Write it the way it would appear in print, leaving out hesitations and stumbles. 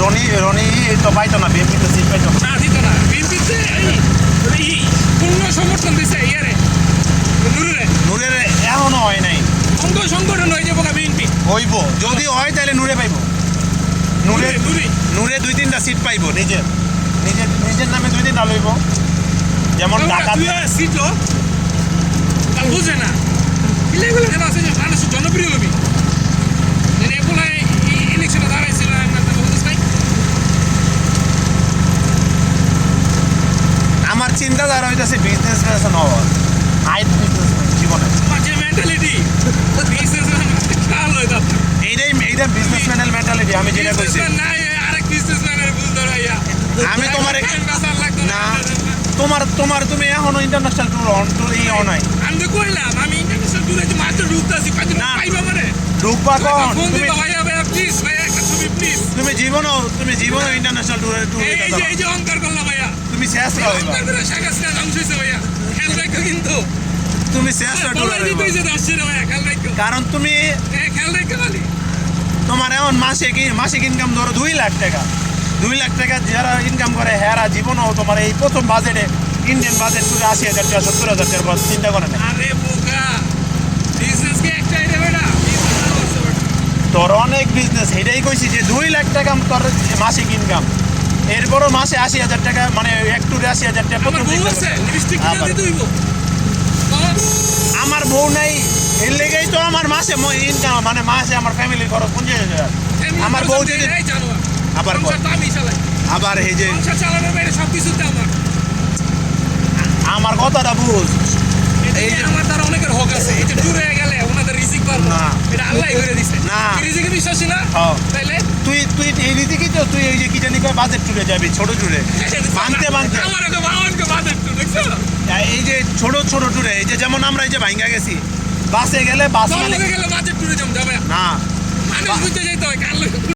রনি রনি তো পাইতো না, বিএনপি তো সিট পাইতো না, দিত না। বিএনপিতে পূর্ণ সমর্থন দিছে ইয়ারে নূরের এখনো হয় নাই। অঙ্গ সংগঠন হয়ে যাবো বিএনপি হইব, যদি হয় তাহলে নূরে পাইব। নূরে 2-3টা সিট পাইব, নিজের নামে 2-3টা লইব। যেমন ঢাকা সিট লো কাল বুঝে না এগুলো কেন আছে যে মানুষের জনপ্রিয় হবি এগুলো ইলেকশনে দাঁড়াইছিল আমার চিন্তাধারা হইতেছে বিজনেস ম্যান হওয়ার, হাইট বিজনেসম্যান জীবনে। যে মেন্টালিটি এইটা বিজনেসম্যানের মেন্টালিটি। আমি যেটা কইছি আরেক বিজনেসম্যানের ভুল ধরাইয়া আমি তোমার তোমার তুমি এখনো ইন্টারন্যাশনাল ট্যুর নাই। আমি তো কইলাম আমি ইন্টারন্যাশনাল ট্যুরে মাত্র ঢুকতেছি না পাইবা মানে ঢুকবা কখন? ফোন দিবা ভাইয়া প্লিজ ভাইয়া একটা ছবি প্লিজ। তুমি জীবনও ইন্টারন্যাশনাল ট্যুরে এই যে অহংকার করলা ভাইয়া, তুমি শেষ হইবা। অহংকার করে শাগাস না ধ্বংস হইছে ভাইয়া। খেয়াল রাখো কিন্তু তুমি শেষ ট্যুরে দিতেই যে আসছে না ভাইয়া, খেয়াল রাখো। কারণ তুমি খেয়াল রাখো খালি তোমার এখন মাসিক ইনকাম ধরো 2 লাখ টাকা। 2 লাখ টাকা যারা ইনকাম করে হেরা জীবনও তোমার এই প্রথম বাজেটে ইন্ডিয়ান বাজেট করে 80,000 টাকা 70,000 টাকা চিন্তা করে না। আরে বোকা, বিজনেস কি একটাই রে বেটা, তোর অনেক বিজনেস। এটাই কইছি যে 2 লাখ টাকা তোর মাসিক ইনকাম, এরপরও মাসে 80,000 টাকা, মানে এক টুরে 80,000 টাকা। আমার বউ আছে লিপস্টিক কিনে দিতে হইব। আমার বউ নাই, এর লেগেই তো আমার মাসে ইনকাম, মানে মাসে আমার ফ্যামিলির খরচ 50,000। আমার বউ যদি আবার আবার এই যে সংসার চালানোর বাইরে সবকিছুতে আমার কথাটা বুঝ, এই যে আমার দ্বারা অনেকের হক আছে। এই যে ট্যুরে গেলে ওনাদের রিজিক পারবো না, এটা আল্লাহই করে দিছে। না রিজিকে বিশ্বাসী না তাইলে তুই এই রীতিকে তো তুই এই যে কি জানি কয় বাজেট ট্যুরে যাবি, ছোট ট্যুরে ভাঙতে আমার তো বাবানকে বাজেট ট্যুর দেখছো, এই যে ছোট ট্যুরে, এই যে যেমন আমরা এই যে ভাঙ্গা গেছি বাসে গেলে বাস গেলে বাজেট ট্যুরে যাবে না মানুষ বুঝতে যাইতে হয় কাল